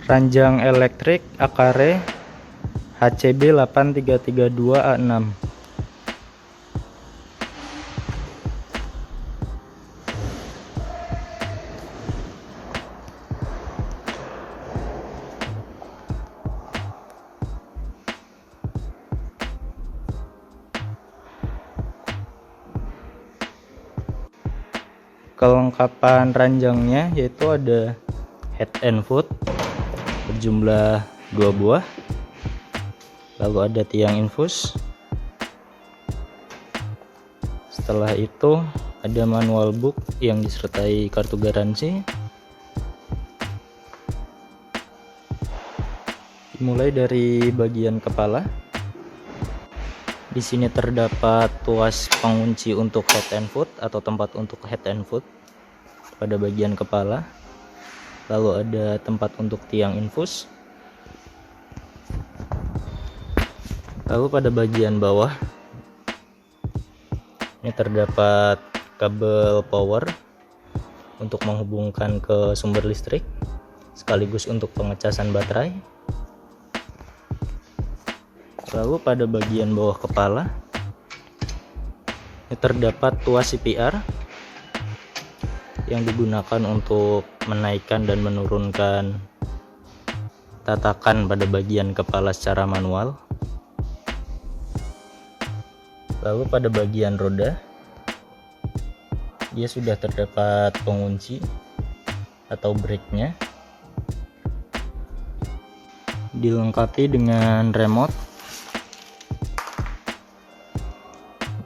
Ranjang elektrik Akare HCB 8332A6. Kelengkapan ranjangnya yaitu ada head and foot berjumlah 2 buah, lalu ada tiang infus. Setelah itu ada manual book yang disertai kartu garansi. Dimulai dari bagian kepala. Di sini terdapat tuas pengunci untuk head and foot atau tempat untuk head and foot pada bagian kepala. Lalu ada tempat untuk tiang infus. Lalu pada bagian bawah ini terdapat kabel power untuk menghubungkan ke sumber listrik sekaligus untuk pengecasan baterai. Lalu pada bagian bawah kepala ini terdapat tuas CPR yang digunakan untuk menaikkan dan menurunkan tatakan pada bagian kepala secara manual. Lalu pada bagian roda dia sudah terdapat pengunci atau brake-nya, dilengkapi dengan remote.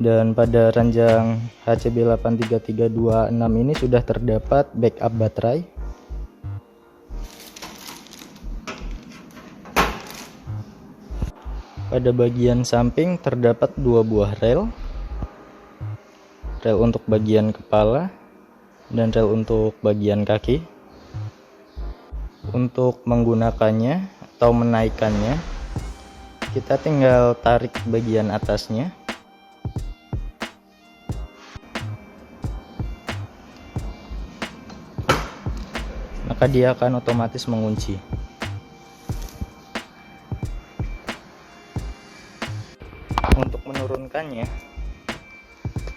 Dan pada ranjang HCB 8332A6 ini sudah terdapat backup baterai. Pada bagian samping terdapat 2 buah rel untuk bagian kepala dan rel untuk bagian kaki. Untuk menggunakannya atau menaikkannya, kita tinggal tarik bagian atasnya. Maka dia akan otomatis mengunci. Untuk menurunkannya,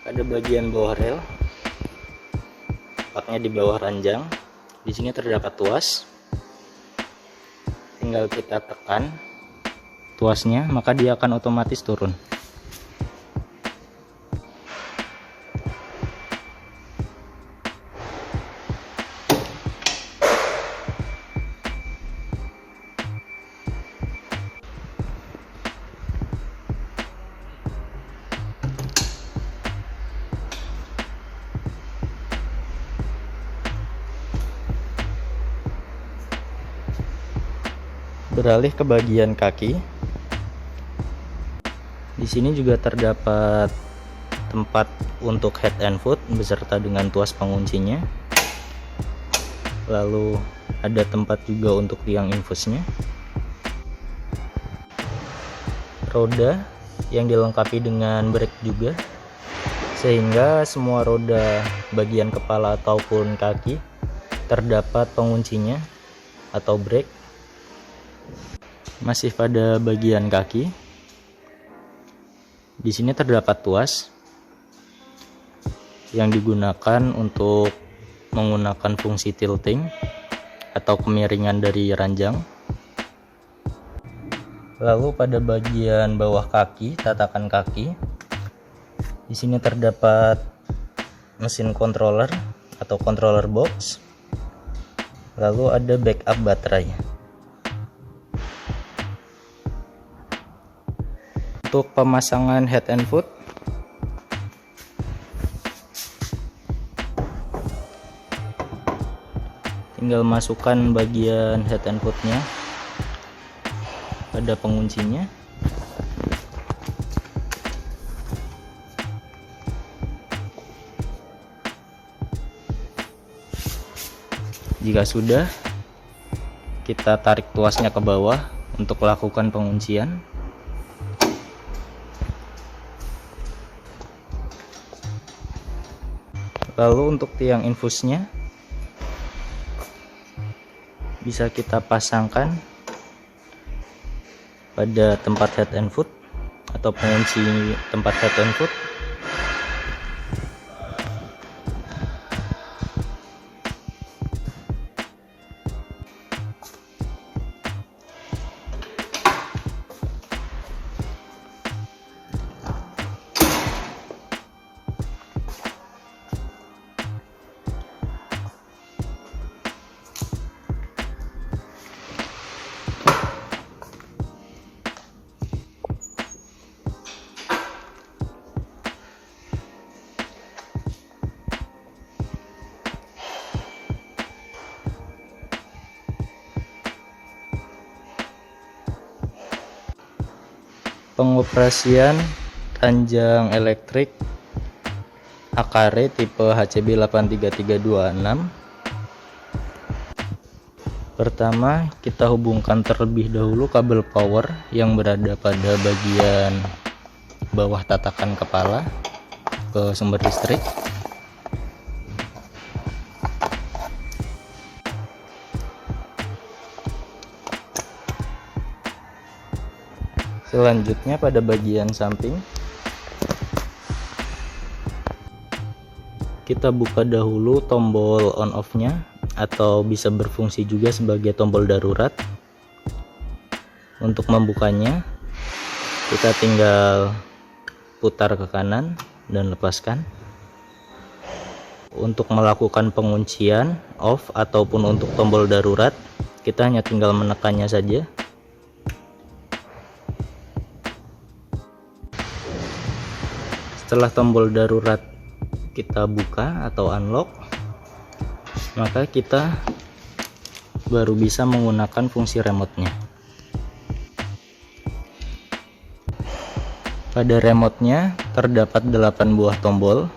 pada bagian bawah rel, tepatnya di bawah ranjang, di sini terdapat tuas. Tinggal kita tekan tuasnya, maka dia akan otomatis turun. Beralih ke bagian kaki. Di sini juga terdapat tempat untuk head and foot beserta dengan tuas penguncinya. Lalu ada tempat juga untuk tiang infusnya. Roda yang dilengkapi dengan brake juga, sehingga semua roda bagian kepala ataupun kaki terdapat penguncinya atau brake. Masih pada bagian kaki, di sini terdapat tuas yang digunakan untuk menggunakan fungsi tilting atau kemiringan dari ranjang. Lalu pada bagian bawah kaki, tatakan kaki, di sini terdapat mesin controller atau controller box. Lalu ada backup baterai. Untuk pemasangan head and foot, tinggal masukkan bagian head and footnya pada penguncinya. Jika sudah, kita tarik tuasnya ke bawah untuk melakukan penguncian. Lalu untuk tiang infusnya bisa kita pasangkan pada tempat head and foot atau pengunci tempat head and foot. Pengoperasian ranjang elektrik Akare tipe HCB 83326. Pertama, kita hubungkan terlebih dahulu kabel power yang berada pada bagian bawah tatakan kepala ke sumber listrik. Selanjutnya pada bagian samping kita buka dahulu tombol on off nya, atau bisa berfungsi juga sebagai tombol darurat. Untuk membukanya kita tinggal putar ke kanan dan lepaskan. Untuk melakukan penguncian off ataupun untuk tombol darurat, kita hanya tinggal menekannya saja. Setelah tombol darurat kita buka atau unlock, maka kita baru bisa menggunakan fungsi remote-nya. Pada remote-nya terdapat 8 buah tombol.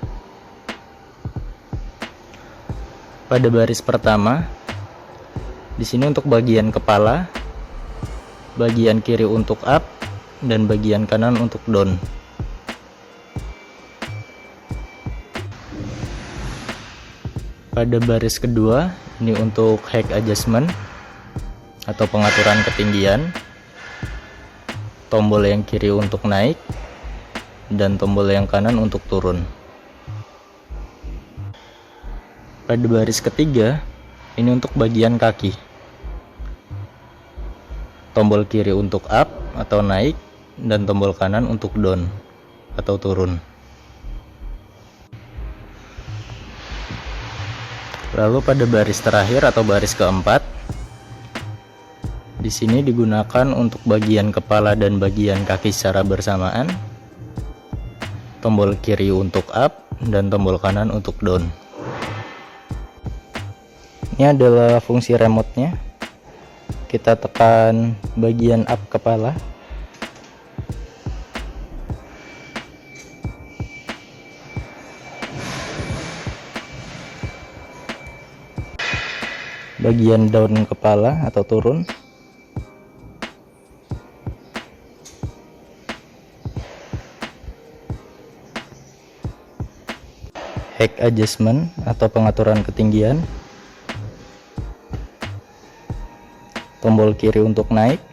Pada baris pertama, di sini untuk bagian kepala, bagian kiri untuk up, dan bagian kanan untuk down. Pada baris kedua, ini untuk height adjustment atau pengaturan ketinggian. Tombol yang kiri untuk naik dan tombol yang kanan untuk turun. Pada baris ketiga, ini untuk bagian kaki. Tombol kiri untuk up atau naik dan tombol kanan untuk down atau turun. Lalu pada baris terakhir atau baris keempat, di sini digunakan untuk bagian kepala dan bagian kaki secara bersamaan. Tombol kiri untuk up dan tombol kanan untuk down. Ini adalah fungsi remote-nya. Kita tekan bagian up kepala. Bagian down kepala atau turun. Height adjustment atau pengaturan ketinggian. Tombol kiri untuk naik.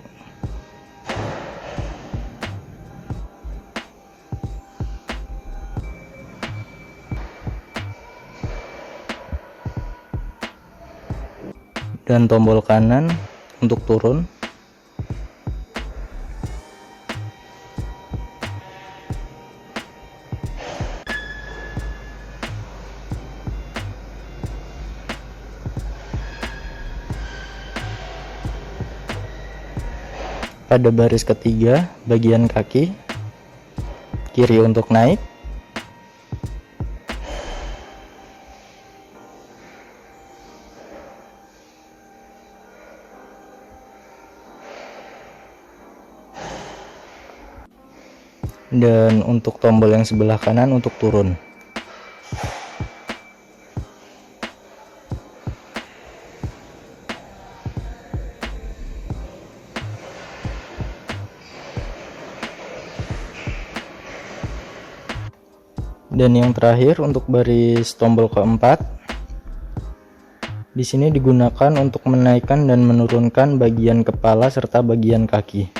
Dan tombol kanan untuk turun. Pada baris ketiga, bagian kaki, kiri untuk naik, dan untuk tombol yang sebelah kanan untuk turun. Dan yang terakhir untuk baris tombol keempat, Di sini digunakan untuk menaikkan dan menurunkan bagian kepala serta bagian kaki.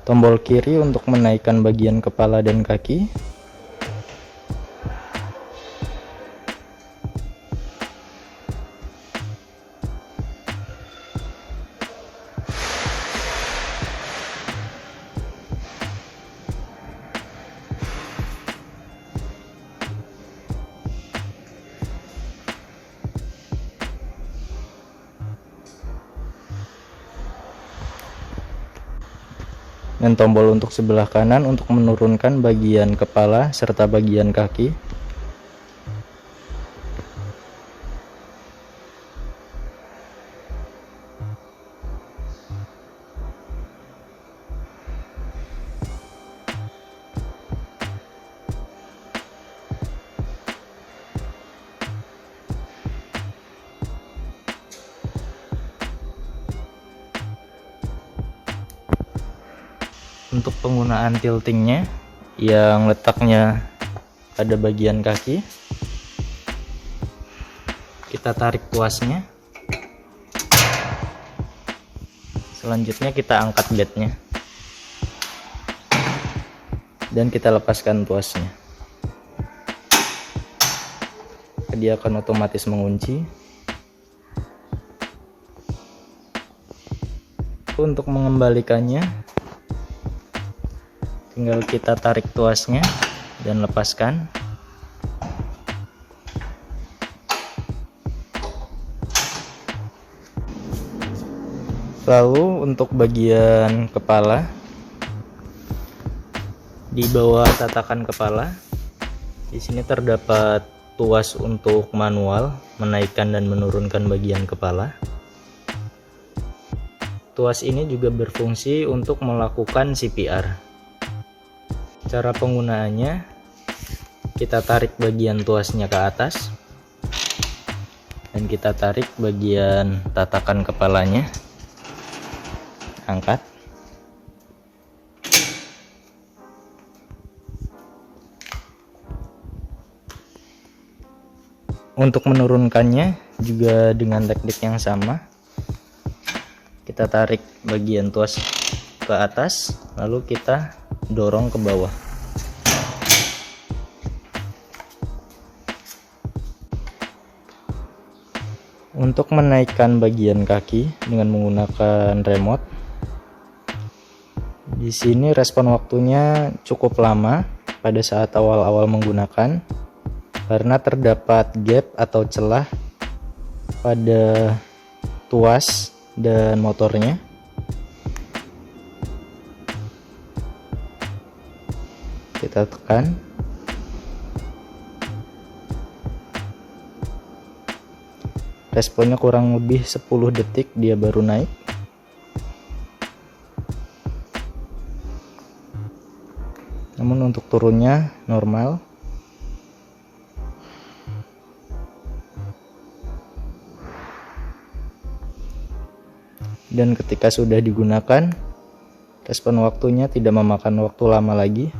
Tombol kiri untuk menaikkan bagian kepala dan kaki. Dan tombol untuk sebelah kanan untuk menurunkan bagian kepala serta bagian kaki. Untuk penggunaan tiltingnya yang letaknya pada bagian kaki, kita tarik tuasnya. Selanjutnya kita angkat bednya dan kita lepaskan tuasnya. Dia akan otomatis mengunci. Untuk mengembalikannya, tinggal kita tarik tuasnya dan lepaskan. Lalu untuk bagian kepala, di bawah tatakan kepala, di sini terdapat tuas untuk manual menaikkan dan menurunkan bagian kepala. Tuas ini juga berfungsi untuk melakukan CPR. Cara penggunaannya, kita tarik bagian tuasnya ke atas dan kita tarik bagian tatakan kepalanya, angkat. Untuk menurunkannya juga dengan teknik yang sama, kita tarik bagian tuas ke atas lalu kita dorong ke bawah. Untuk menaikkan bagian kaki dengan menggunakan remote, di sini respon waktunya cukup lama pada saat awal-awal menggunakan karena terdapat gap atau celah pada tuas dan motornya. Kita tekan. Responnya kurang lebih 10 detik dia baru naik. Namun untuk turunnya normal. Dan ketika sudah digunakan, respon waktunya tidak memakan waktu lama lagi.